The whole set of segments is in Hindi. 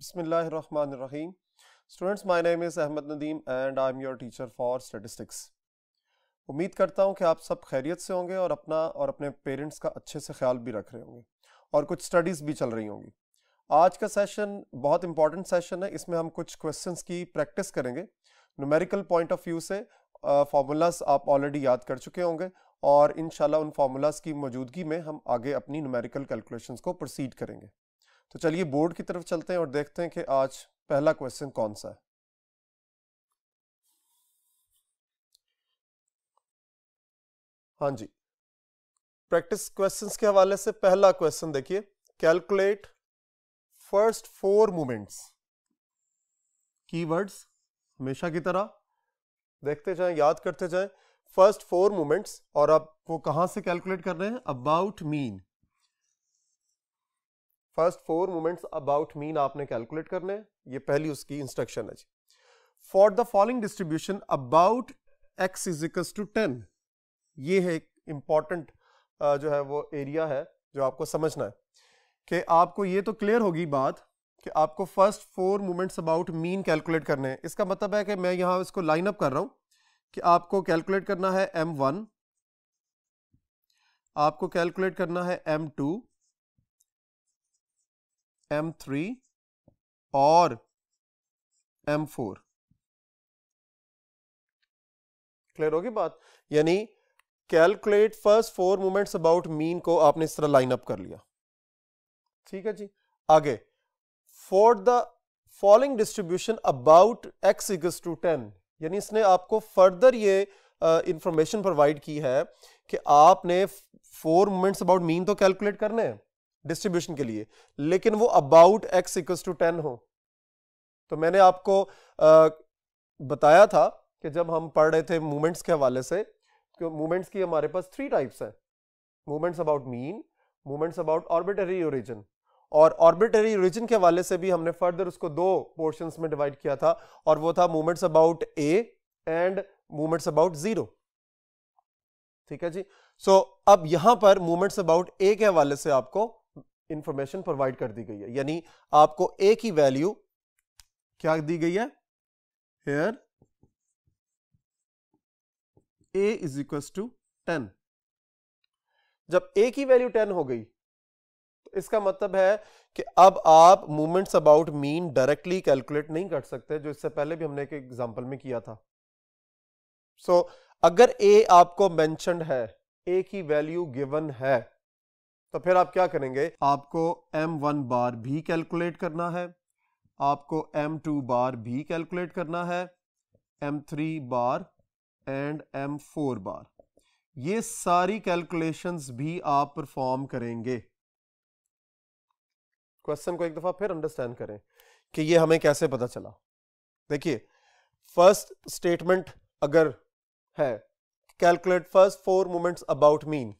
Bismillahirrahmanirrahim. Students, my name is Ahmed Nadeem and I'm your teacher for statistics. उम्मीद करता हूँ कि आप सब खैरियत से होंगे और अपना और अपने पेरेंट्स का अच्छे से ख्याल भी रख रहे होंगे और कुछ स्टडीज़ भी चल रही होंगी। आज का सेशन बहुत इंपॉर्टेंट सेशन है। इसमें हम कुछ क्वेश्चंस की प्रैक्टिस करेंगे। न्यूमेरिकल पॉइंट ऑफ व्यू से फार्मूलाज आप ऑलरेडी याद कर चुके होंगे और इंशाल्लाह उन फार्मूलाज की मौजूदगी में हम आगे अपनी न्यूमेरिकल कैलकुलेशंस को प्रोसीड करेंगे। तो चलिए बोर्ड की तरफ चलते हैं और देखते हैं कि आज पहला क्वेश्चन कौन सा है। हाँ जी, प्रैक्टिस क्वेश्चंस के हवाले से पहला क्वेश्चन देखिए, कैलकुलेट फर्स्ट 4 मूवमेंट्स। कीवर्ड्स हमेशा की तरह देखते जाएं, याद करते जाएं। फर्स्ट 4 मूवमेंट्स और आप वो कहां से कैलकुलेट कर रहे हैं? About mean. First 4 movements about mean आपने कैलकुलेट करने हैं, ये पहली उसकी इंस्ट्रक्शन है जी। For the following distribution about x is equals to 10, ये है एक इंपॉर्टेंट जो है वो एरिया है जो आपको समझना है कि आपको ये तो क्लियर होगी बात कि आपको first 4 movements about mean calculate करने हैं। इसका मतलब है कि मैं यहां इसको लाइन अप कर रहा हूं कि आपको कैलकुलेट करना है m1, आपको कैलकुलेट करना है m2, m3 और m4। क्लियर होगी बात? यानी calculate first 4 movements about mean को आपने इस तरह लाइन अप कर लिया। ठीक है जी। आगे, for the following distribution about x equals to 10, यानी इसने आपको फर्दर ये इंफॉर्मेशन प्रोवाइड की है कि आपने 4 मूवमेंट्स अबाउट मीन तो कैलकुलेट करने हैं डिस्ट्रीब्यूशन के लिए, लेकिन वो अबाउट x इक्वल्स टू 10 हो। तो मैंने आपको बताया था कि जब हम पढ़ रहे थे मूवमेंट्स के हवाले से, मूवमेंट्स की हमारे पास 3 टाइप्स हैं, movements about mean, movements about arbitrary origin, और ऑर्बिटरी ओरिजिन के हवाले से भी हमने फर्दर उसको 2 पोर्शंस में डिवाइड किया था, और वो था movements about A and movements about 0। ठीक है जी। सो अब यहां पर मूवमेंट्स अबाउट ए के हवाले से आपको इंफॉर्मेशन प्रोवाइड कर दी गई है, यानी आपको ए की वैल्यू क्या दी गई है? Here a is equal to 10। जब a की वैल्यू 10 हो गई तो इसका मतलब है कि अब आप movements about mean directly calculate नहीं कर सकते, जो इससे पहले भी हमने एक एग्जांपल में किया था। सो अगर a आपको मेंशन्ड है, a की वैल्यू गिवन है, तो फिर आप क्या करेंगे? आपको m1 बार भी कैलकुलेट करना है, आपको m2 बार भी कैलकुलेट करना है, m3 बार एंड m4 बार, ये सारी कैलकुलेशंस भी आप परफॉर्म करेंगे। क्वेश्चन को एक दफा फिर अंडरस्टैंड करें कि ये हमें कैसे पता चला। देखिए, फर्स्ट स्टेटमेंट अगर है calculate first 4 movements about mean,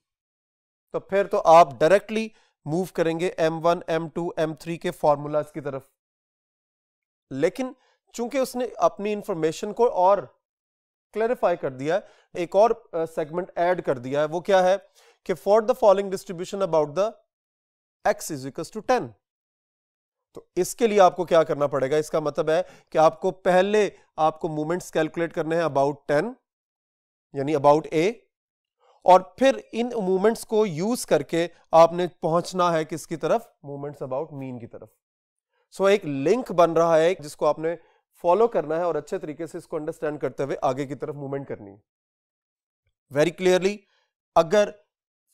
तो फिर तो आप डायरेक्टली मूव करेंगे m1, m2, m3 के फॉर्मूलाज की तरफ। लेकिन चूंकि उसने अपनी इंफॉर्मेशन को और क्लैरिफाई कर दिया है, एक और सेगमेंट ऐड कर दिया है, वो क्या है कि for the following distribution about the x is equal to 10। तो इसके लिए आपको क्या करना पड़ेगा? इसका मतलब है कि आपको पहले आपको मूवमेंट्स कैलकुलेट करने हैं अबाउट 10, यानी अबाउट a, और फिर इन मूवमेंट्स को यूज करके आपने पहुंचना है किसकी तरफ? मूवमेंट्स अबाउट मीन की तरफ। सो एक लिंक बन रहा है जिसको आपने फॉलो करना है और अच्छे तरीके से इसको अंडरस्टैंड करते हुए आगे की तरफ मूवमेंट करनी है। वेरी क्लियरली, अगर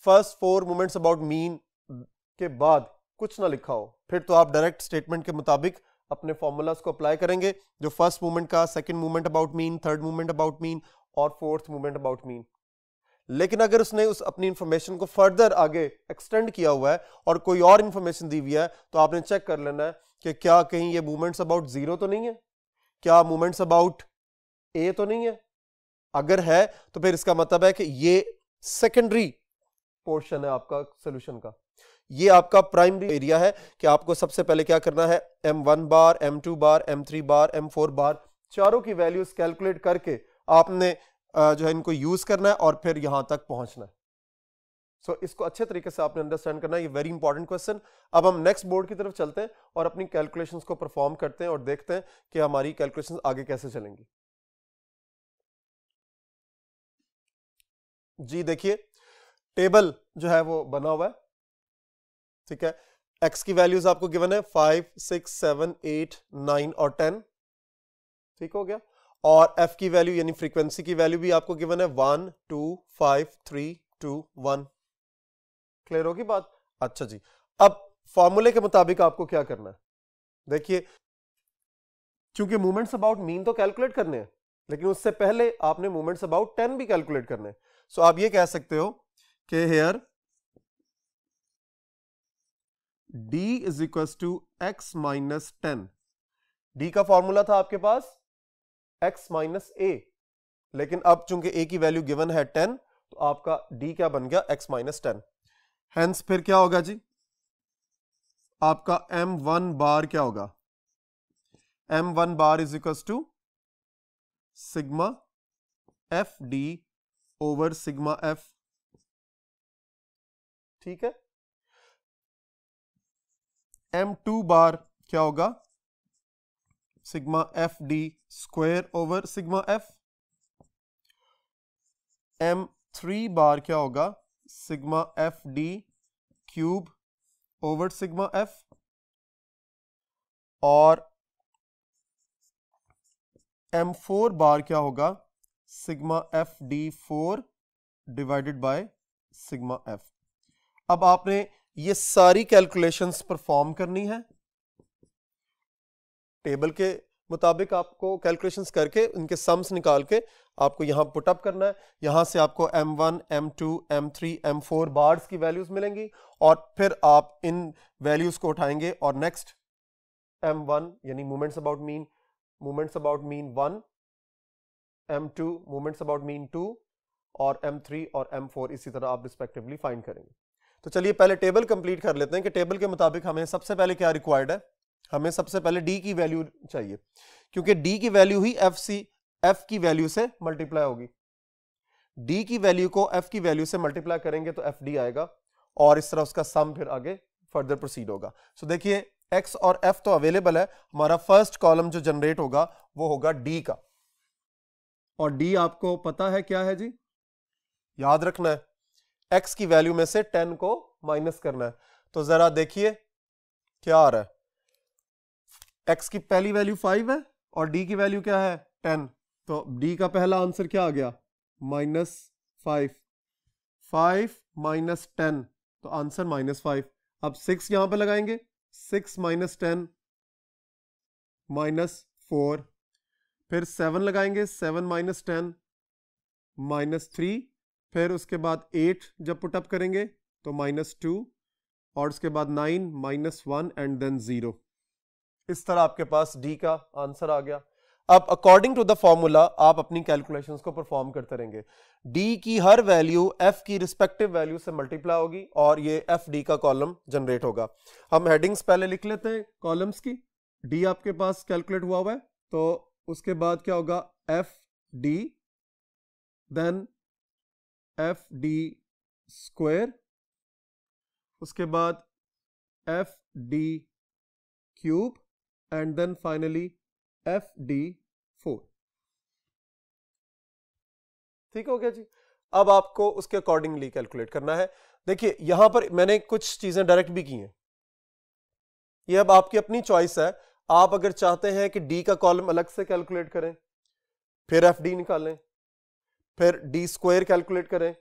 फर्स्ट 4 मूवमेंट्स अबाउट मीन के बाद कुछ ना लिखा हो, फिर तो आप डायरेक्ट स्टेटमेंट के मुताबिक अपने फॉर्मूलाज को अप्लाई करेंगे, जो फर्स्ट मूवमेंट का, second movement about mean, third movement about mean और फोर्थ मूवमेंट अबाउट मीन। लेकिन अगर उसने उस अपनी इंफॉर्मेशन को फर्दर आगे एक्सटेंड किया हुआ है और कोई और इंफॉर्मेशन दी हुई है, तो आपने चेक कर लेना है कि क्या कहीं ये मूवमेंट्स अबाउट 0 तो नहीं है, क्या मूवमेंट्स अबाउट ए तो नहीं है। अगर है तो फिर इसका मतलब है कि ये सेकेंडरी पोर्शन है आपका सॉल्यूशन का, ये आपका प्राइमरी एरिया है कि आपको सबसे पहले क्या करना है? m1 बार, m2 बार, m3 बार, m4 बार, चारों की वैल्यूज कैलकुलेट करके आपने जो है इनको यूज करना है और फिर यहां तक पहुंचना है। सो इसको अच्छे तरीके से आपने अंडरस्टैंड करना है, ये वेरी इंपॉर्टेंट क्वेश्चन। अब हम नेक्स्ट बोर्ड की तरफ चलते हैं और अपनी कैलकुलेशंस को परफॉर्म करते हैं और देखते हैं कि हमारी कैलकुलेशंस आगे कैसे चलेंगी। जी देखिए, टेबल जो है वो बना हुआ है, ठीक है। एक्स की वैल्यूज आपको गिवन है 5, 6, 7, 8, 9 और 10, ठीक हो गया। और एफ की वैल्यू यानी फ्रीक्वेंसी की वैल्यू भी आपको गिवन है 1, 2, 5, 3, 2, 1। क्लियर होगी बात? अच्छा जी, अब फॉर्मूले के मुताबिक आपको क्या करना है, देखिए क्योंकि मूवमेंट्स अबाउट मीन तो कैलकुलेट करने हैं, लेकिन उससे पहले आपने मूवमेंट्स अबाउट 10 भी कैलकुलेट करने हैं। सो आप ये कह सकते हो कि here d is equal to x minus 10। d का फॉर्मूला था आपके पास x माइनस a, लेकिन अब चूंकि a की वैल्यू गिवन है 10, तो आपका d क्या बन गया, x माइनस 10। हेंस फिर क्या होगा जी, आपका m1 बार क्या होगा, m1 bar is equal to sigma F D over sigma F, ठीक है। m2 बार क्या होगा, sigma F D square over sigma F. m3 bar क्या होगा, sigma F D cube over sigma F. और m4 बार क्या होगा, sigma F D 4 divided by sigma F. अब आपने ये सारी कैलकुलेशंस परफॉर्म करनी है, टेबल के मुताबिक आपको कैलकुलेशंस करके उनके सम्स निकाल के आपको यहां पुट अप करना है। यहां से आपको m1, m2, m3, m4 bars की वैल्यूज मिलेंगी और फिर आप इन वैल्यूज को उठाएंगे और नेक्स्ट m1 यानी movements about mean 1, m2 movements about mean 2 और m3 और m4 इसी तरह आप रिस्पेक्टिवली फाइंड करेंगे। तो चलिए पहले टेबल कंप्लीट कर लेते हैं कि टेबल के मुताबिक हमें सबसे पहले क्या रिक्वायर्ड है। हमें सबसे पहले d की वैल्यू चाहिए, क्योंकि d की वैल्यू ही f की वैल्यू से मल्टीप्लाई होगी। d की वैल्यू को f की वैल्यू से मल्टीप्लाई करेंगे तो fd आएगा और इस तरह उसका सम फिर आगे फर्दर प्रोसीड होगा। सो देखिए x और f तो अवेलेबल है, हमारा फर्स्ट कॉलम जो जनरेट होगा वो होगा d का, और d आपको पता है क्या है जी, याद रखना है x की वैल्यू में से 10 को माइनस करना है। तो जरा देखिए क्या आ रहा है, x की पहली वैल्यू 5 है और d की वैल्यू क्या है 10, तो d का पहला आंसर क्या आ गया, -5। 5 माइनस 10 तो आंसर -5। अब 6 यहां पे लगाएंगे, 6 माइनस 10 -4, फिर 7 लगाएंगे, 7 माइनस 10 -3, फिर उसके बाद 8 जब पुटअप करेंगे तो -2, और उसके बाद 9 -1 एंड देन 0। इस तरह आपके पास d का आंसर आ गया। अब अकॉर्डिंग टू द फॉर्मूला आप अपनी कैलकुलेशंस को परफॉर्म करते रहेंगे। d की हर वैल्यू f की रिस्पेक्टिव वैल्यू से मल्टीप्लाई होगी और ये fd का कॉलम जनरेट होगा। हम हेडिंग्स पहले लिख लेते हैं कॉलम्स की। d आपके पास कैलकुलेट हुआ है, तो उसके बाद क्या होगा, fd देन fd स्क्वायर, उसके बाद fd cube and then finally fd4। ठीक हो गया जी। अब आपको उसके अकॉर्डिंगली कैलकुलेट करना है। देखिए यहां पर मैंने कुछ चीजें डायरेक्ट भी की हैं, ये अब आपकी अपनी चॉइस है। आप अगर चाहते हैं कि d का कॉलम अलग से कैलकुलेट करें, फिर fd निकालें, फिर d स्क्वायर कैलकुलेट करें,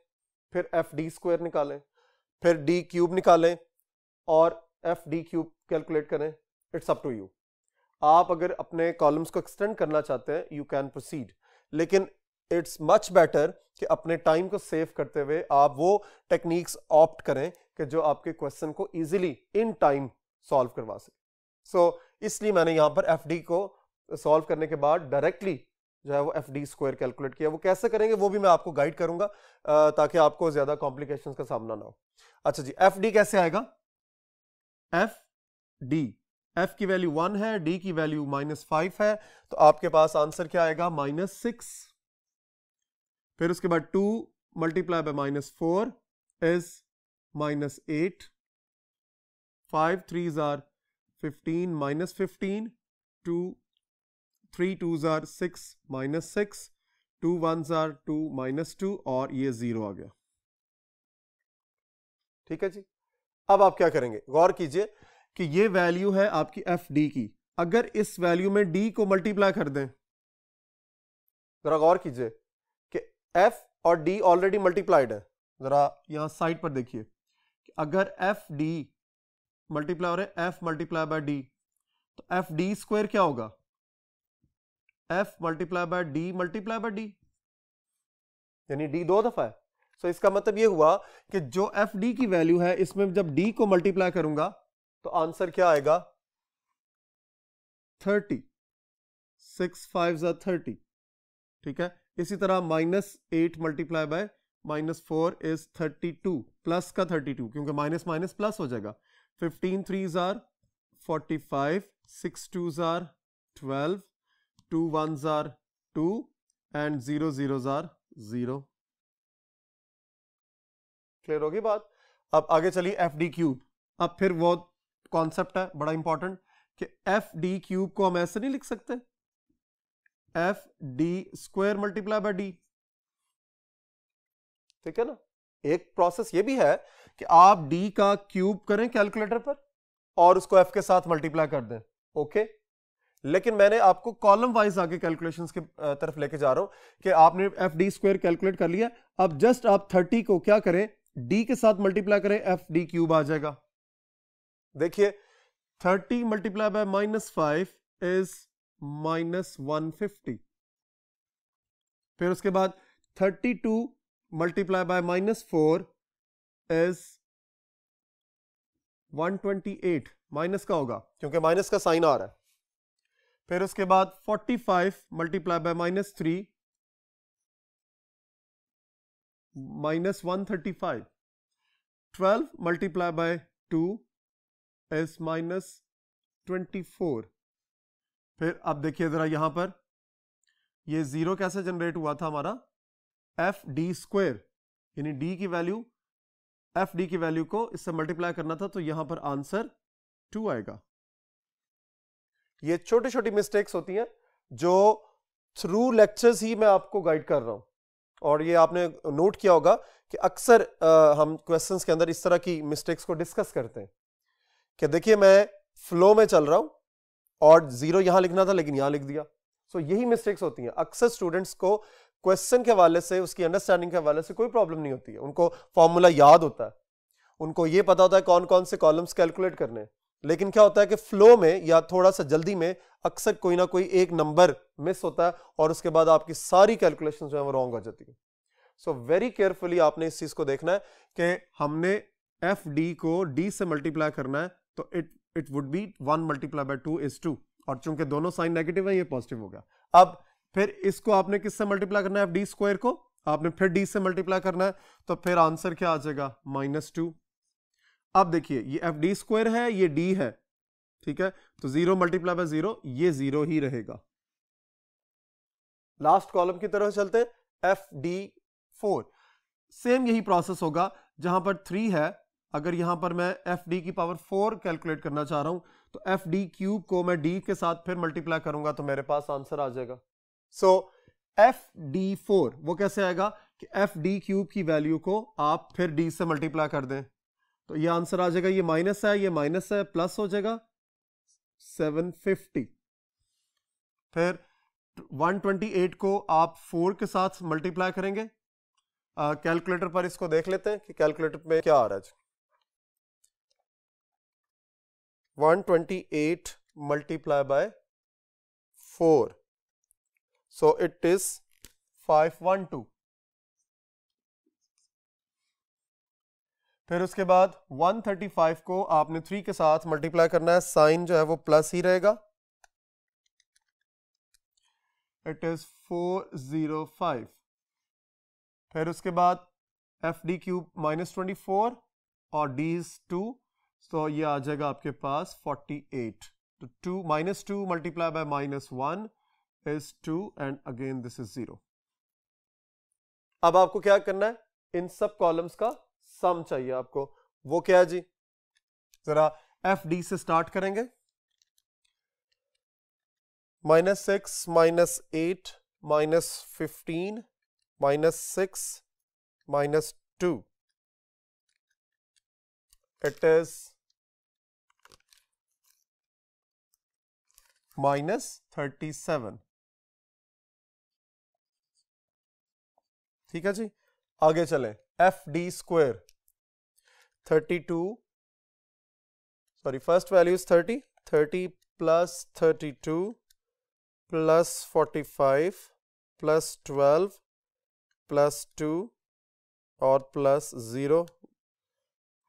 फिर fd स्क्वायर निकालें, फिर d क्यूब निकालें और fd क्यूब कैलकुलेट करें, इट्स अप टू यू। आप अगर अपने कॉलम्स को एक्सटेंड करना चाहते हैं यू कैन प्रोसीड, लेकिन इट्स मच बेटर कि अपने टाइम को सेव करते हुए आप वो टेक्निक्स ऑप्ट करें कि जो आपके क्वेश्चन को इजीली इन टाइम सॉल्व करवा सके। सो इसलिए मैंने यहां पर fd को सॉल्व करने के बाद डायरेक्टली जो है वो fd स्क्वायर कैलकुलेट किया। वो कैसे करेंगे वो भी मैं आपको गाइड करूंगा ताकि आपको ज्यादा कॉम्प्लिकेशंस का सामना ना हो। अच्छा जी, fd कैसे आएगा, fd f की वैल्यू 1 है, d की वैल्यू -5 है, तो आपके पास आंसर क्या आएगा, -6। फिर उसके बाद 2 multiply by -4 is minus 8, 5 3s are 15 minus 15, 2 3 2s are 6 minus 6, 2 1s are 2 minus 2 और ये 0 आ गया। ठीक है जी। अब आप क्या करेंगे, गौर कीजिए कि ये वैल्यू है आपकी एफ डी की। अगर इस वैल्यू में डी को मल्टीप्लाई कर दें, जरा गौर कीजिए कि एफ और डी ऑलरेडी मल्टीप्लाइड है। जरा यहां साइड पर देखिए कि अगर एफ डी मल्टीप्लाई हो रहे एफ मल्टीप्लाई बाय डी, तो एफ डी स्क्वायर क्या होगा, F multiply by D multiply by D, यानी डी 2 दफा है। सो इसका मतलब ये हुआ कि जो एफ डी की वैल्यू है इसमें जब डी को मल्टीप्लाई करूंगा तो आंसर क्या आएगा, 30, 6 5 30। ठीक है, इसी तरह -8 मल्टीप्लाई बाय -4 इज 32, प्लस का 32 क्योंकि माइनस माइनस प्लस हो जाएगा। 15 3s are 45, 6 2s are 12, 2 1s are 2 and 0 0s are 0। Clear होगी बात। अब आगे चलिए एफ डी क्यूब। अब फिर वो कॉन्सेप्ट है बड़ा इंपॉर्टेंट कि एफ डी क्यूब को हम ऐसे नहीं लिख सकते, F D square multiply by D. ठीक है ना, एक प्रोसेस ये भी है कि आप डी का क्यूब करें कैलकुलेटर पर और उसको एफ के साथ मल्टीप्लाई कर दें। ओके, लेकिन मैंने आपको कॉलम वाइज आगे कैलकुलेशंस की तरफ लेके जा रहा हूं कि आपने एफ डी स्क्वायर कैलकुलेट कर लिया। अब जस्ट आप 30 को क्या करें, डी के साथ मल्टीप्लाई करें, एफ डी क्यूब आ जाएगा। देखिए 30 मल्टीप्लाई बाय -5 इज -150। फिर उसके बाद 32 मल्टीप्लाई बाय -4 इज 128, माइनस का होगा क्योंकि माइनस का साइन आ रहा है। फिर उसके बाद 45 multiply by -3 -135, 12 multiply by 2 is -24। फिर अब देखिए जरा यहां पर ये 0 कैसे जनरेट हुआ था हमारा, एफ डी स्क्वायर यानी डी की वैल्यू, एफ डी की वैल्यू को इससे मल्टीप्लाई करना था, तो यहां पर आंसर 2 आएगा। ये छोटी छोटी मिस्टेक्स होती हैं जो थ्रू लेक्चर्स ही मैं आपको गाइड कर रहा हूं, और ये आपने नोट किया होगा कि अक्सर हम क्वेश्चंस के अंदर इस तरह की मिस्टेक्स को डिस्कस करते हैं कि देखिए मैं फ्लो में चल रहा हूं और 0 यहां लिखना था लेकिन यहां लिख दिया। सो यही मिस्टेक्स होती हैं। अक्सर स्टूडेंट्स को क्वेश्चन के हवाले से, उसकी अंडरस्टैंडिंग के हवाले से कोई प्रॉब्लम नहीं होती है, उनको फॉर्मूला याद होता है, उनको ये पता होता है कौन कौन से कॉलम्स कैलकुलेट करने हैं, लेकिन क्या होता है कि फ्लो में या थोड़ा सा जल्दी में अक्सर कोई ना कोई एक नंबर मिस होता है और उसके बाद आपकी सारी कैलकुलेशन जो है वो रॉन्ग हो जाती है। सो वेरी केयरफुली आपने इस चीज को देखना है कि हमने एफ डी को डी से मल्टीप्लाई करना है, तो it would be 1 multiply by 2 is 2, और चूंकि दोनों साइन नेगेटिव है ये पॉजिटिव हो गया। अब फिर इसको आपने किससे मल्टीप्लाई करना है, एफ डी स्क्वायर को आपने फिर डी से मल्टीप्लाई करना है, तो फिर आंसर क्या आ जाएगा, -2। अब देखिए ये एफ डी स्क्वायर है, ये डी है, ठीक है, तो 0 मल्टीप्लाई बाय 0, ये 0 ही रहेगा। लास्ट कॉलम की तरफ चलते हैं, एफ डी 4। सेम यही प्रोसेस होगा, जहां पर 3 है, अगर यहां पर मैं एफ डी की पावर 4 कैलकुलेट करना चाह रहा हूं, तो एफ डी क्यूब को मैं डी के साथ फिर मल्टीप्लाई करूंगा तो मेरे पास आंसर आ जाएगा। सो एफ डी 4 वो कैसे आएगा कि एफ डी क्यूब की वैल्यू को आप फिर डी से मल्टीप्लाई कर दें, तो ये आंसर आ जाएगा, ये माइनस है, ये माइनस है, प्लस हो जाएगा 750। फिर 128 को आप 4 के साथ मल्टीप्लाई करेंगे। कैलकुलेटर पर इसको देख लेते हैं कि कैलकुलेटर में क्या आ रहा है। 128 multiply by 4, so it is 512। फिर उसके बाद 135 को आपने 3 के साथ मल्टीप्लाई करना है, साइन जो है वो प्लस ही रहेगा, इट इज 405। फिर उसके बाद एफ डी क्यूब -24 और डी इज 2, तो ये आ जाएगा आपके पास 48। तो 2 multiply by -1 is 2 and again this is 0। अब आपको क्या करना है, इन सब कॉलम्स का सम चाहिए आपको, वो क्या है जी, जरा एफ डी से स्टार्ट करेंगे। -6 -8 -15 -6 -2, it is -37। ठीक है जी, आगे चलें। F D square 32, sorry first value is 30, 30 plus 32 plus 45 plus 12 plus 2 और प्लस 0,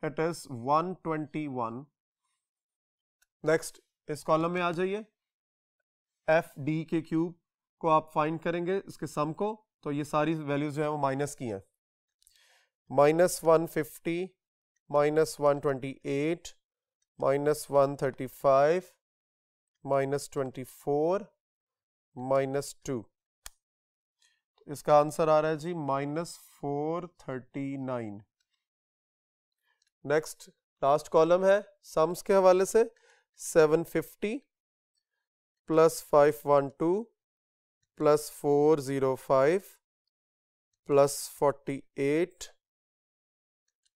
इट इज 121। नेक्स्ट इस कॉलम में आ जाइए, एफ डी के क्यूब को आप फाइंड करेंगे, इसके सम को, तो ये सारी वैल्यूज जो है वो माइनस की हैं। -150 -128 -135 -24 -2, इसका आंसर आ रहा है जी -439। नेक्स्ट लास्ट कॉलम है सम्स के हवाले से, 750 plus 512 plus 405 plus 48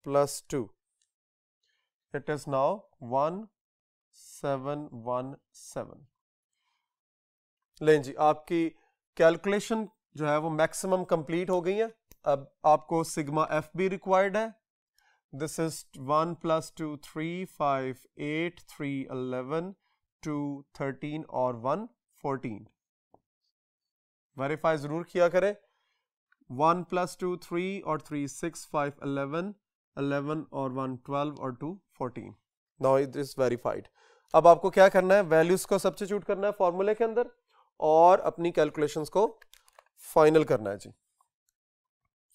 plus 2, it is now 1717। लें जी, आपकी कैलकुलेशन जो है वो मैक्सिमम कंप्लीट हो गई है। अब आपको सिग्मा एफ भी रिक्वायर्ड है। दिस इज 1 + 2 3 5 8 3 11 2 13 और 1 14। वेरीफाई जरूर किया करें। 1 + 2 3 और 3 6 5 11 11 और 1 12 और 2 14। Now it is verified. अब आपको क्या करना है, वैल्यूज को सब्स्टिट्यूट करना है फॉर्मूले के अंदर और अपनी कैलकुलेशंस को फाइनल करना है जी।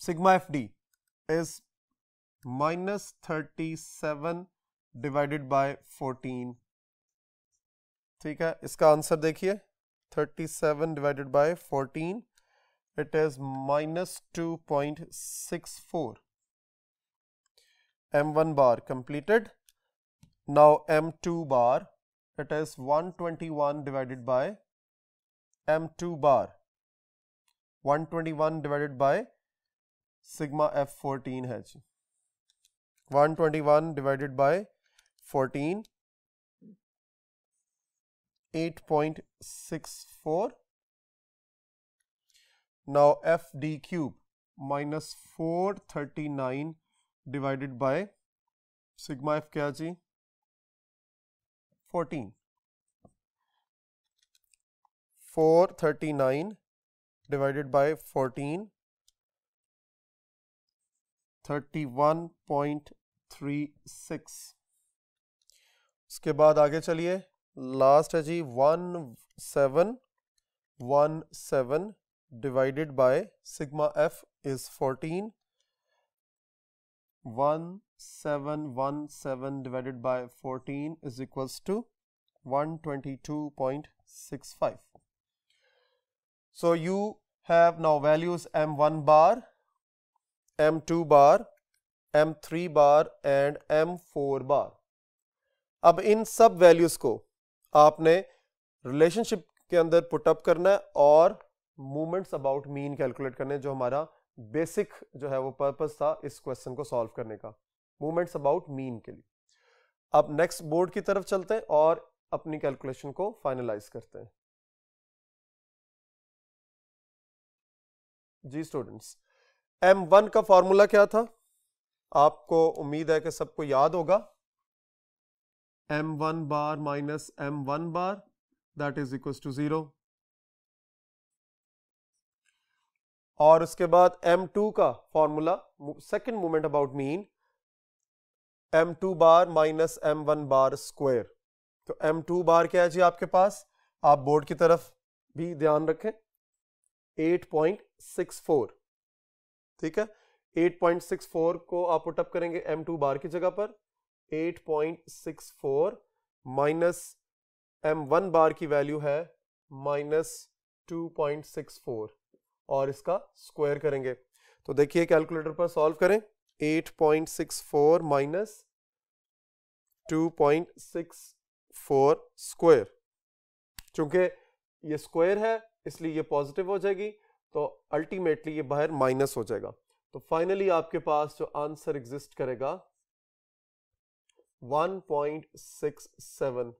Sigma F D is -37 divided by 14। ठीक है, इसका आंसर देखिए 37 divided by 14, it is -2.64। M1 bar completed. Now M2 bar, it is 121 divided by M2 bar, 121 divided by sigma F14 है जी, 121 divided by 14, 8.64. Now FD cube -439 divided by sigma F क्या जी, 14, 439 divided by 14, 31.36। उसके बाद आगे चलिए, लास्ट है जी 1717 divided by sigma F is 14, 1717 divided by 14 is equals to 122.65. So you have now values M1 bar, M2 bar, M3 bar and M4 bar. अब इन सब वैल्यूज को आपने रिलेशनशिप के अंदर पुट अप करना है और मूवमेंट्स अबाउट मीन कैलकुलेट करने, जो हमारा बेसिक जो है वो पर्पस था इस क्वेश्चन को सॉल्व करने का, मूवमेंट्स अबाउट मीन के लिए। अब नेक्स्ट बोर्ड की तरफ चलते हैं और अपनी कैलकुलेशन को फाइनलाइज करते हैं। जी स्टूडेंट्स, M1 का फॉर्मूला क्या था, आपको उम्मीद है कि सबको याद होगा। M1 bar minus M1 bar that is equal to 0, और उसके बाद M2 का formula, second movement about mean, M2 bar minus M1 bar square. तो M2 बार क्या है जी आपके पास, आप बोर्ड की तरफ भी ध्यान रखें, 8.64। ठीक है, 8.64 को आप पुट अप करेंगे M2 बार की जगह पर, 8.64 माइनस M1 बार की वैल्यू है -2.64 और इसका स्क्वायर करेंगे। तो देखिए कैलकुलेटर पर सॉल्व करें, 8.64 माइनस 2.64 स्क्वायर। चूंकि ये स्क्वायर है इसलिए ये पॉजिटिव हो जाएगी, तो अल्टीमेटली ये बाहर माइनस हो जाएगा। तो फाइनली आपके पास जो आंसर एग्जिस्ट करेगा 1.67।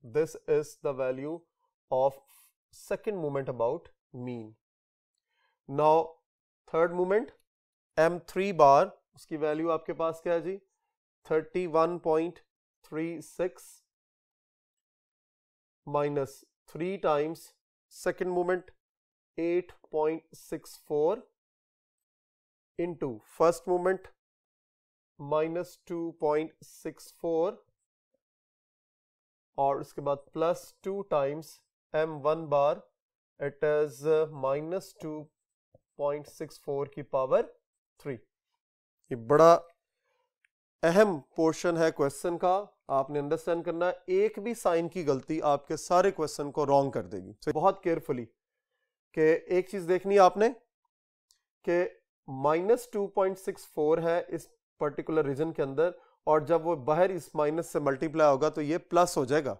This is the value of second moment about mean. Now third moment m3 बार, उसकी वैल्यू आपके पास क्या है जी? 31.36 minus 3 times second moment 8.64 into first moment minus 2.64 और उसके बाद plus 2 times m1 bar, it is minus 2.64 की पावर 3। ये बड़ा अहम पोर्शन है क्वेश्चन का, आपने अंडरस्टैंड करना है। एक भी साइन की गलती आपके सारे क्वेश्चन को रॉन्ग कर देगी। तो बहुत केयरफुली कि एक चीज देखनी है आपने कि माइनस 2.64 है इस पर्टिकुलर रीजन के अंदर, और जब वो बाहर इस माइनस से मल्टीप्लाई होगा तो ये प्लस हो जाएगा,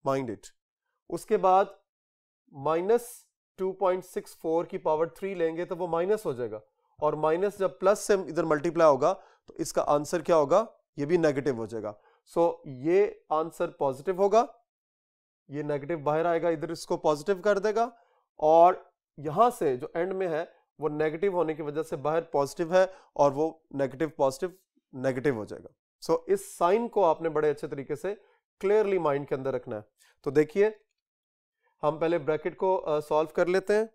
माइंड इट। उसके बाद माइनस 2.64 की पावर 3 लेंगे तो वो माइनस हो जाएगा, और माइनस जब प्लस से इधर मल्टीप्लाई होगा तो इसका आंसर क्या होगा? ये भी नेगेटिव हो जाएगा। सो ये आंसर पॉजिटिव होगा, ये नेगेटिव बाहर आएगा, इधर इसको पॉजिटिव कर देगा, और यहां से जो एंड में है वो नेगेटिव होने की वजह से बाहर पॉजिटिव है, और वो नेगेटिव पॉजिटिव नेगेटिव हो जाएगा। सो इस साइन को आपने बड़े अच्छे तरीके से क्लियरली माइंड के अंदर रखना है। तो देखिए हम पहले ब्रैकेट को सॉल्व कर लेते हैं।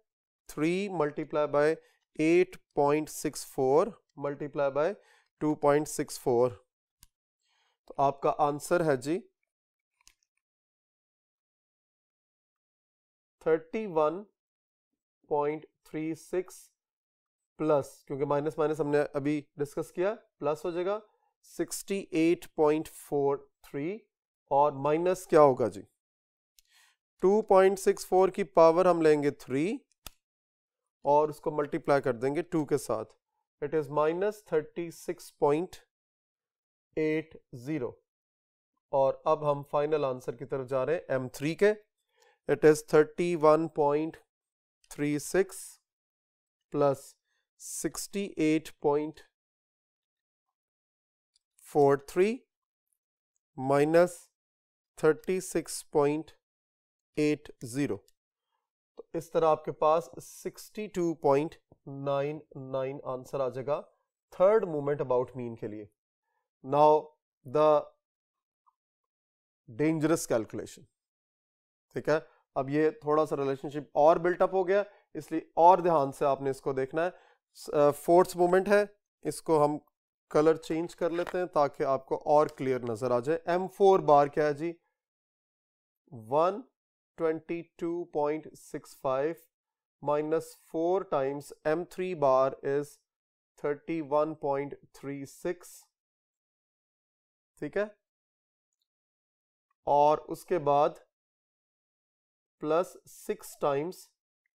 3 मल्टीप्लाई बाय 8.64 मल्टीप्लाई बाय 2.64, तो आपका आंसर है जी 31.36 प्लस, क्योंकि माइनस माइनस हमने अभी डिस्कस किया, प्लस हो जाएगा 68.43, और माइनस क्या होगा जी? 2.64 की पावर हम लेंगे 3 और उसको मल्टीप्लाई कर देंगे 2 के साथ, इट इज माइनस 36.80। और अब हम फाइनल आंसर की तरफ जा रहे हैं m3 के। It is 31.36 plus 68.43 minus 36.80। तो इस तरह आपके पास 62.99 आंसर आ जाएगा थर्ड मूवमेंट अबाउट मीन के लिए। नाउ द डेंजरस कैलकुलेशन, ठीक है। अब ये थोड़ा सा रिलेशनशिप और बिल्टअप हो गया, इसलिए और ध्यान से आपने इसको देखना है। फोर्थ मूवमेंट है, इसको हम कलर चेंज कर लेते हैं ताकि आपको और क्लियर नजर आ जाए। m4 बार क्या है जी? 122.65 minus 4 times m3 bar is 31.36, ठीक है। और उसके बाद प्लस 6 टाइम्स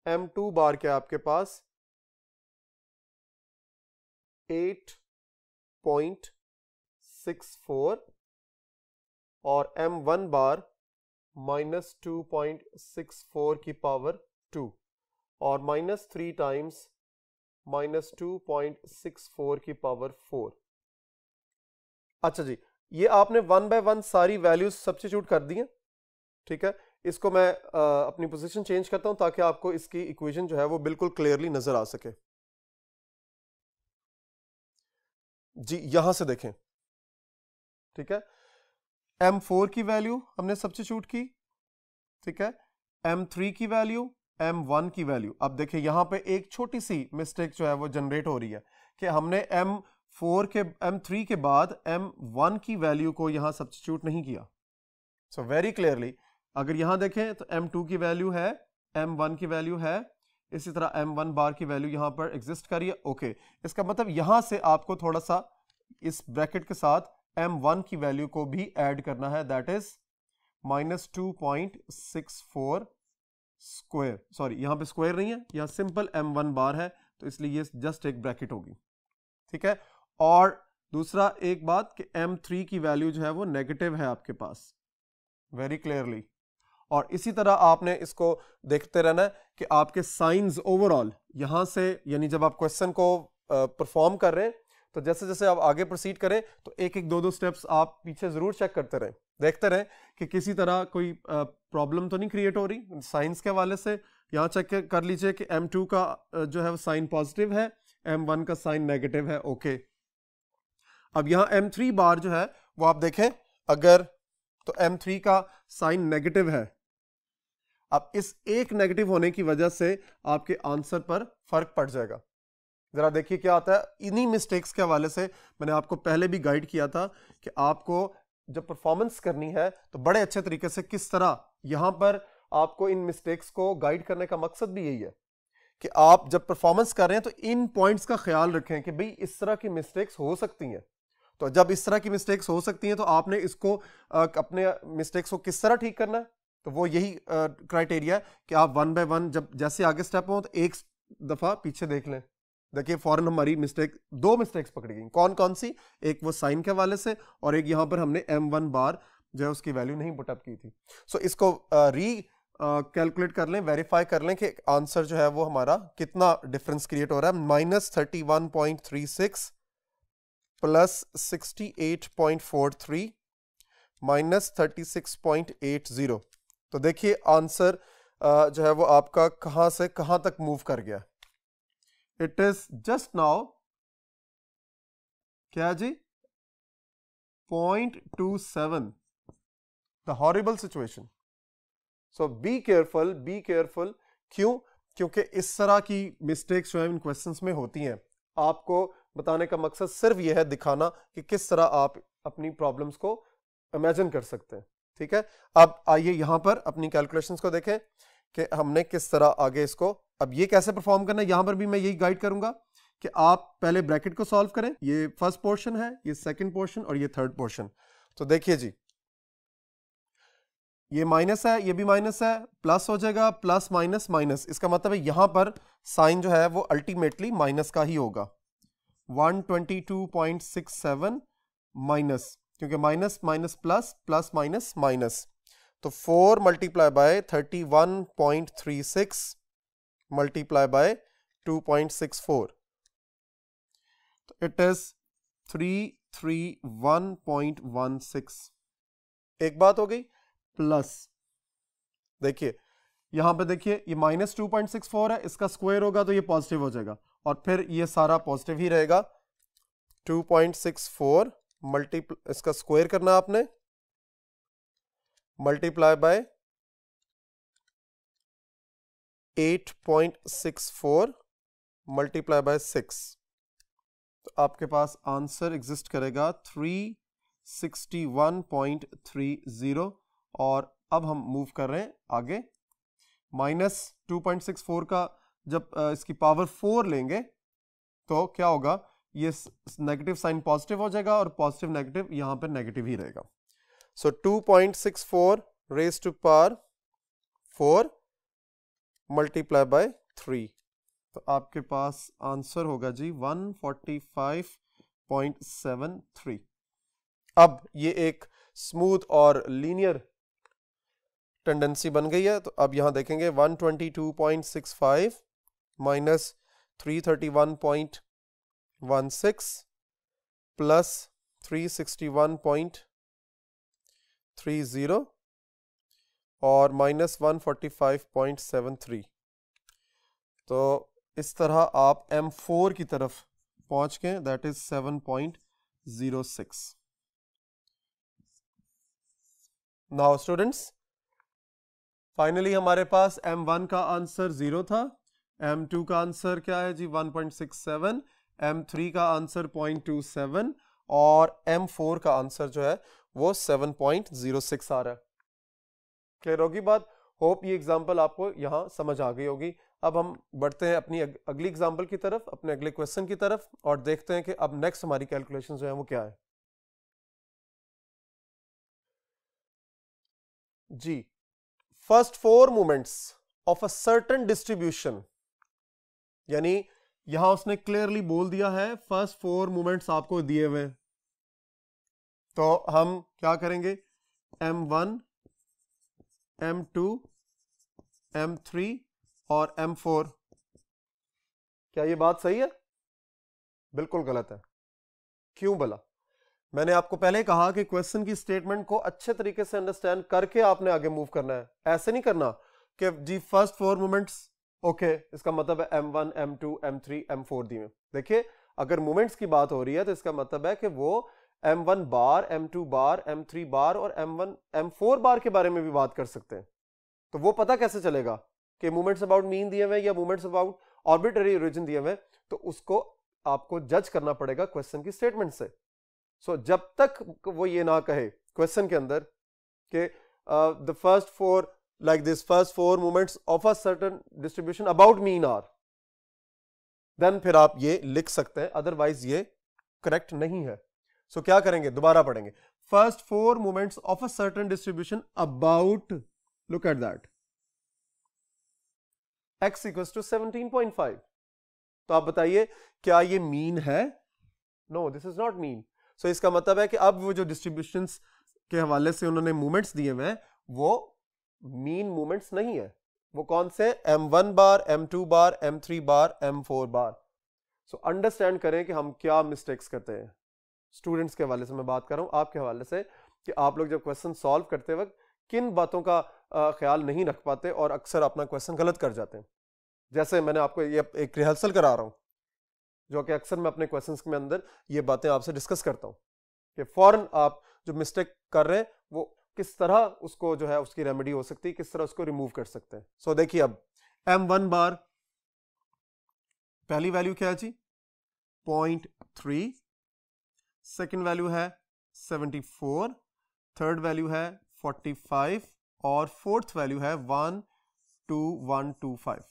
m2 बार क्या आपके पास 8.64, और m1 बार माइनस 2.64 की पावर 2, और माइनस 3 टाइम्स माइनस 2.64 की पावर 4। अच्छा जी, ये आपने 1 बाय 1 सारी वैल्यूज सब्स्टिट्यूट कर दी हैं, ठीक है। इसको मैं अपनी पोजीशन चेंज करता हूं ताकि आपको इसकी इक्वेशन जो है वो बिल्कुल क्लियरली नजर आ सके। जी यहां से देखें, ठीक है। m4 की वैल्यू हमने सब्स्टिट्यूट की, ठीक है। m3 की वैल्यू, m1 की वैल्यू। अब देखिए यहां पे एक छोटी सी मिस्टेक जो है वो जनरेट हो रही है कि हमने m3 के बाद m1 की वैल्यू को यहां सब्स्टिट्यूट नहीं किया। सो वेरी क्लियरली अगर यहां देखें तो m2 की वैल्यू है, m1 की वैल्यू है, इसी तरह m1 बार की वैल्यू यहां पर एग्जिस्ट करिए। ओके, इसका मतलब यहां से आपको थोड़ा सा इस ब्रैकेट के साथ m1 की वैल्यू को भी ऐड करना है, that is minus 2.64 square. Sorry, यहां पे स्क्वायर नहीं है, यहां सिंपल m1 बार है, तो इसलिए ये जस्ट एक ब्रैकेट होगी, ठीक है। और दूसरा एक बात कि M3 की वैल्यू जो है वो नेगेटिव है आपके पास, वेरी क्लियरली। और इसी तरह आपने इसको देखते रहना है कि आपके साइंस ओवरऑल यहां से, यानी जब आप क्वेश्चन को परफॉर्म कर रहे हैं तो जैसे जैसे आप आगे प्रोसीड करें तो एक एक दो दो स्टेप्स आप पीछे जरूर चेक करते रहें, देखते रहें कि किसी तरह कोई प्रॉब्लम तो नहीं क्रिएट हो रही साइंस के हवाले से। यहाँ चेक कर लीजिए कि M2 का जो है वो साइन पॉजिटिव है, M1 का साइन नेगेटिव है, ओके। अब यहाँ M3 बार जो है वो आप देखें, अगर तो M3 का साइन नेगेटिव है। अब इस एक नेगेटिव होने की वजह से आपके आंसर पर फर्क पड़ जाएगा। जरा देखिए क्या आता है। इन्हीं मिस्टेक्स के हवाले से मैंने आपको पहले भी गाइड किया था कि आपको जब परफॉर्मेंस करनी है तो बड़े अच्छे तरीके से किस तरह, यहां पर आपको इन मिस्टेक्स को गाइड करने का मकसद भी यही है कि आप जब परफॉर्मेंस कर रहे हैं तो इन पॉइंट्स का ख्याल रखें कि भाई इस तरह की मिस्टेक्स हो सकती हैं। तो जब इस तरह की मिस्टेक्स हो सकती हैं तो आपने इसको अपने मिस्टेक्स को किस तरह ठीक करना है, तो वो यही क्राइटेरिया है कि आप वन बाय वन जब जैसे आगे स्टेप हो तो एक दफा पीछे देख लें। देखिए फौरन हमारी दो मिस्टेक्स पकड़ी गई। कौन कौन सी? एक वो साइन के हवाले से और एक यहां पर हमने M1 बार जो है उसकी वैल्यू नहीं पुटअप की थी। सो इसको री कैलकुलेट कर लें, वेरीफाई कर लें कि आंसर जो है वो हमारा कितना डिफरेंस क्रिएट हो रहा है। -31.36 प्लस 68.43 माइनस 36.80। तो देखिए आंसर जो है वो आपका कहां से कहां तक मूव कर गया। इट इज जस्ट नाउ क्या जी 0.27, the horrible situation. So be careful, be careful. क्यों? क्योंकि इस तरह की मिस्टेक्स जो है इन क्वेश्चंस में होती हैं। आपको बताने का मकसद सिर्फ यह है दिखाना कि किस तरह आप अपनी प्रॉब्लम्स को इमेजिन कर सकते हैं। ठीक है, अब आइए यहां पर अपनी कैलकुलेशंस को देखें कि हमने किस तरह आगे इसको, अब ये कैसे परफॉर्म करना है। यहां पर भी मैं यही गाइड करूंगा कि आप पहले ब्रैकेट को सॉल्व करें। ये फर्स्ट पोर्शन है, ये सेकंड पोर्शन और ये थर्ड पोर्शन। तो देखिए जी, ये माइनस है, ये भी माइनस है, प्लस हो जाएगा, प्लस माइनस माइनस। इसका मतलब है यहां पर साइन जो है वो अल्टीमेटली माइनस का ही होगा। 122.67 माइनस, क्योंकि minus minus plus, plus minus minus. तो 4 मल्टीप्लाई बाय 31.36 मल्टीप्लाई बाय 2.64, तो इट इज 331.16। एक बात हो गई। प्लस देखिए यहां पे देखिए ये -2.64 है, इसका स्क्वायर होगा तो ये पॉजिटिव हो जाएगा और फिर ये सारा पॉजिटिव ही रहेगा। 2.64 इसका स्क्वायर करना आपने, मल्टीप्लाई बाय 8.64 मल्टीप्लाई बाय 6, तो आपके पास आंसर एग्जिस्ट करेगा 361.30। और अब हम मूव कर रहे हैं आगे। -2.64 का जब इसकी पावर 4 लेंगे तो क्या होगा, ये नेगेटिव साइन पॉजिटिव हो जाएगा और पॉजिटिव नेगेटिव यहां पर नेगेटिव ही रहेगा। So 2.64 raise to power 4 multiply by 3, तो आपके पास आंसर होगा जी 145.73। अब ये एक स्मूथ और लीनियर टेंडेंसी बन गई है। तो अब यहां देखेंगे 122.65 माइनस 331.16 प्लस 361.30 और -145.73। तो इस तरह आप M4 की तरफ पहुंच गए, that is 7.06। Now students, finally हमारे पास M1 का आंसर 0 था, M2 का आंसर क्या है जी 1.67, M3 का आंसर 0.27 और M4 का आंसर जो है वो 7.06 आ रहा है। क्लियर होगी बात? होप ये एग्जांपल आपको यहां समझ आ गई होगी। अब हम बढ़ते हैं अपनी अगली एग्जांपल की तरफ, अपने अगले क्वेश्चन की तरफ, और देखते हैं कि अब नेक्स्ट हमारी कैलकुलेशन जो है वो क्या है जी। First 4 moments of a certain distribution, यानी यहां उसने क्लियरली बोल दिया है फर्स्ट 4 मोमेंट्स आपको दिए हुए, तो हम क्या करेंगे, M1, M2, M3 और M4। क्या ये बात सही है? बिल्कुल गलत है। क्यों भला? मैंने आपको पहले कहा कि क्वेश्चन की स्टेटमेंट को अच्छे तरीके से अंडरस्टैंड करके आपने आगे मूव करना है। ऐसे नहीं करना कि जी फर्स्ट 4 मोमेंट्स ओके, इसका मतलब है M1, M2, M3, M4 दिए। देखिए, अगर मोमेंट्स की बात हो रही है तो इसका मतलब है कि वो M1 बार, M2 बार, M3 बार और M1, M4 बार के बारे में भी बात कर सकते हैं। तो वो पता कैसे चलेगा कि मोमेंट्स अबाउट मीन दिए हुए या मोमेंट्स अबाउट आर्बिट्ररी ओरिजिन दिए हुए, तो उसको आपको जज करना पड़ेगा क्वेश्चन की स्टेटमेंट से। सो जब तक वो ये ना कहे क्वेश्चन के अंदर कि the first 4 like this first 4 moments of a certain distribution about mean are, then फिर आप ये लिख सकते हैं, अदरवाइज ये करेक्ट नहीं है। सो क्या करेंगे, दोबारा पढ़ेंगे, first 4 moments of a certain distribution about, look at that, x equals to 17.5। तो आप बताइए क्या ये मीन है? No, this is not mean. So इसका मतलब है कि अब वो जो डिस्ट्रीब्यूशंस के हवाले से उन्होंने मूवमेंट्स दिए हुए हैं वो मीन मूवमेंट्स नहीं है। वो कौन से? M1 बार, M2 बार, M3 बार, M4 बार। सो अंडरस्टैंड करें कि हम क्या मिस्टेक्स करते हैं। स्टूडेंट्स के हवाले से मैं बात कर रहा हूं, आपके हवाले से, कि आप लोग जब क्वेश्चन सॉल्व करते वक्त किन बातों का ख्याल नहीं रख पाते और अक्सर अपना क्वेश्चन गलत कर जाते हैं। जैसे मैंने आपको ये एक रिहर्सल करा रहा हूं, जो कि अक्सर मैं अपने क्वेश्चंस में अंदर ये बातें आपसे डिस्कस करता हूं कि फौरन आप जो मिस्टेक कर रहे हैं वो किस तरह उसको जो है उसकी रेमेडी हो सकती है, किस तरह उसको रिमूव कर सकते हैं। सो देखिए, अब M1 बार पहली वैल्यू क्या है जी? 0.3, सेकेंड वैल्यू है 74, थर्ड वैल्यू है 45 और फोर्थ वैल्यू है 12125।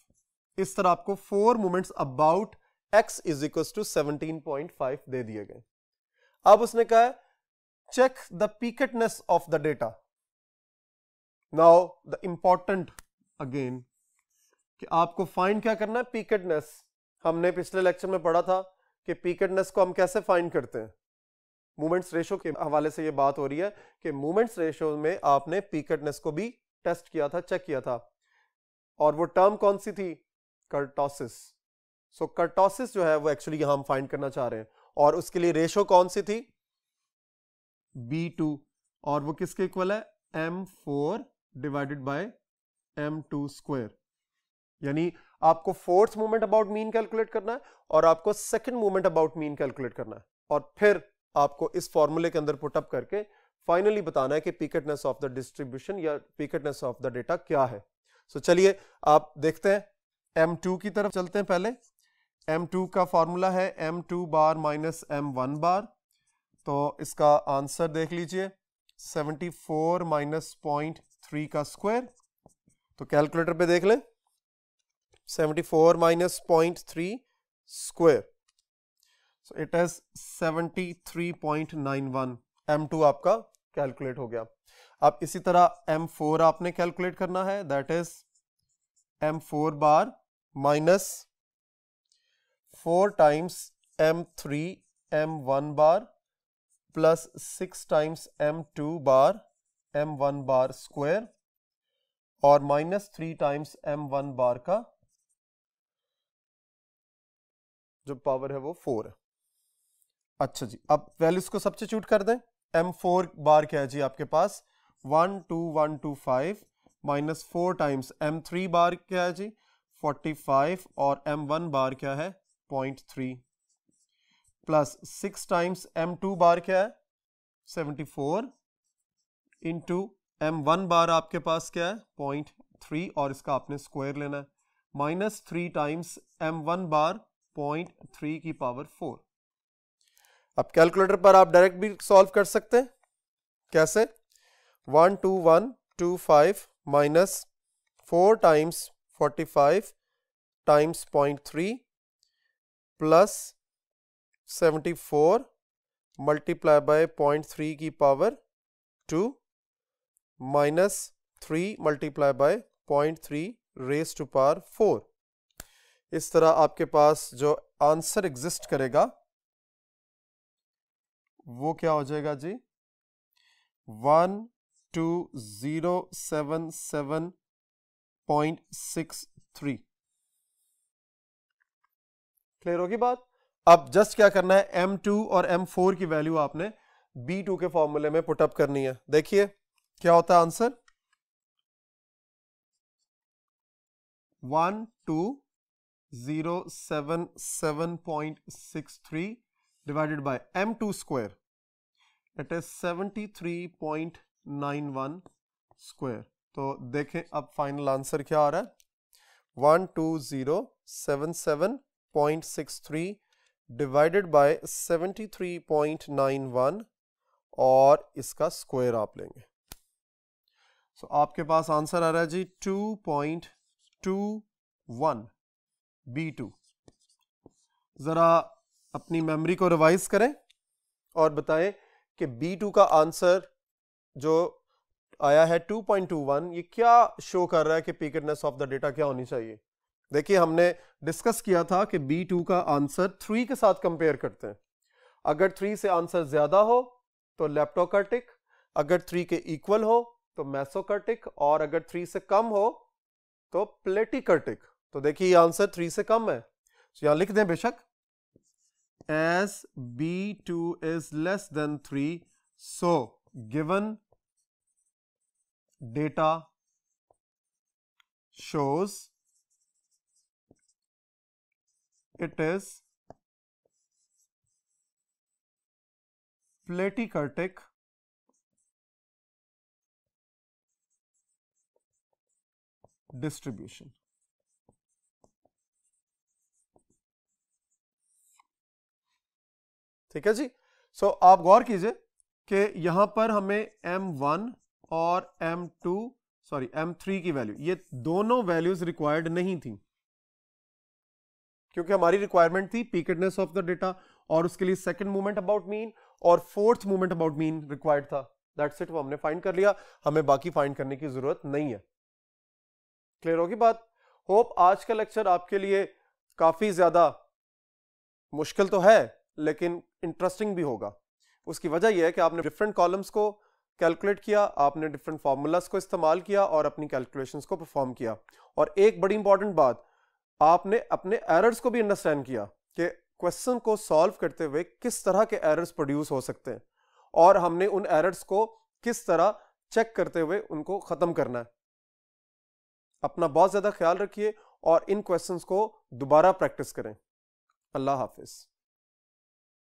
इस तरह आपको 4 moments about x is equal to 17.5 दे दिए गए। अब उसने कहा है check the peakedness of the data. Now the important again कि आपको फाइंड क्या करना है, पीकेटनेस। हमने पिछले लेक्चर में पढ़ा था कि पीकेटनेस को हम कैसे फाइंड करते हैं। मूवमेंट्स रेशो के हवाले से ये बात हो रही है कि मूवमेंट्स रेशो में आपने पीकेटनेस को भी टेस्ट किया था, चेक किया था, और वो टर्म कौन सी थी? कर्टोसिस। सो कर्टोसिस जो है वो एक्चुअली यहां हम फाइंड करना चाह रहे हैं, और उसके लिए रेशो कौन सी थी? B2, और वो किसके इक्वल है? M4 divided by M2 square. यानी आपको fourth movement about mean calculate करना है और आपको second movement about mean calculate करना है, और फिर आपको इस फॉर्मूले के अंदर पुटअप करके फाइनली बताना है कि पीकेटनेस ऑफ द डिस्ट्रीब्यूशन या पीकेटनेस ऑफ द डेटा क्या है। सो चलिए आप देखते हैं, M2 की तरफ चलते हैं। पहले M2 का फॉर्मूला है M2 बार माइनस M1 बार। तो इसका आंसर देख लीजिए, 74 माइनस 0.3 का स्क्वायर। तो कैलकुलेटर पे देख लें, 74 minus 0.3 square, so it is 73.91। M2 आपका कैलकुलेट हो गया। अब इसी तरह M4 आपने कैलकुलेट करना है, that is M4 bar minus 4 times M3 M1 bar plus 6 times M2 bar M1 bar square और माइनस 3 टाइम्स M1 बार का जो पावर है वो 4 है। अच्छा जी, अब वैल्यूज को सब्स्टिट्यूट कर दें। M4 बार क्या है जी आपके पास? 12125 माइनस 4 टाइम्स M3 बार क्या है जी? 45 और M1 बार क्या है? 0.3 प्लस 6 टाइम्स M2 बार क्या है? 74 इंटू M1 बार आपके पास क्या है? 0.3 और इसका आपने स्क्वायर लेना है, माइनस 3 टाइम्स M1 बार 0.3 की पावर 4। अब कैलकुलेटर पर आप डायरेक्ट भी सॉल्व कर सकते हैं। कैसे? 12125 minus 4 times 45 times 0.3 plus 74 multiply by 0.3 की power 2 minus 3 multiply by 0.3 raise to power 4। इस तरह आपके पास जो आंसर एग्जिस्ट करेगा वो क्या हो जाएगा जी, 12077.63। क्लियर होगी बात। अब जस्ट क्या करना है, M2 और M4 की वैल्यू आपने B2 के फॉर्मूले में पुट अप करनी है। देखिए क्या होता है answer, 12077.63 divided by M2 square, it is 73.91 square। तो देखें अब फाइनल आंसर क्या आ रहा है, 12077.63 डिवाइडेड बाय 73.91 और इसका स्क्वायर आप लेंगे। सो आपके पास आंसर आ रहा है जी 2.21 B2। जरा अपनी मेमोरी को रिवाइज करें और बताएं कि B2 का आंसर जो आया है 2.21, ये क्या शो कर रहा है कि पीकेडनेस ऑफ द डेटा क्या होनी चाहिए। देखिए हमने डिस्कस किया था कि B2 का आंसर 3 के साथ कंपेयर करते हैं। अगर 3 से आंसर ज्यादा हो तो लेप्टोकर्टिक, अगर 3 के इक्वल हो तो मेसोकर्टिक, और अगर 3 से कम हो तो प्लेटिकर्टिक। तो देखिए ये आंसर 3 से कम है, तो यहां लिख दें बेशक as B2 is less than 3, so given data shows it is platykurtic distribution। ठीक है जी। सो आप गौर कीजिए कि यहां पर हमें M1 और M3 की वैल्यू, ये दोनों वैल्यूज रिक्वायर्ड नहीं थी, क्योंकि हमारी रिक्वायरमेंट थी पीकेडनेस ऑफ द डेटा, और उसके लिए सेकंड मूवमेंट अबाउट मीन और fourth movement about mean required था। दैट्स इट, वो हमने फाइंड कर लिया, हमें बाकी फाइंड करने की जरूरत नहीं है। क्लियर होगी बात। होप आज का लेक्चर आपके लिए काफी ज्यादा मुश्किल तो है लेकिन इंटरेस्टिंग भी होगा। उसकी वजह यह है कि आपने डिफरेंट कॉलम्स को कैलकुलेट किया, आपने डिफरेंट फार्मूलास को इस्तेमाल किया और अपनी कैलकुलेशंस को परफॉर्म किया। और एक बड़ी इंपॉर्टेंट बात, आपने अपने एरर्स को भी अंडरस्टैंड किया कि क्वेश्चन को सॉल्व करते हुए किस तरह के एरर्स प्रोड्यूस हो सकते हैं, और हमने उन एरर्स को किस तरह चेक करते हुए उनको खत्म करना है। अपना बहुत ज्यादा ख्याल रखिए और इन क्वेश्चंस को दोबारा प्रैक्टिस करें। अल्लाह हाफिज।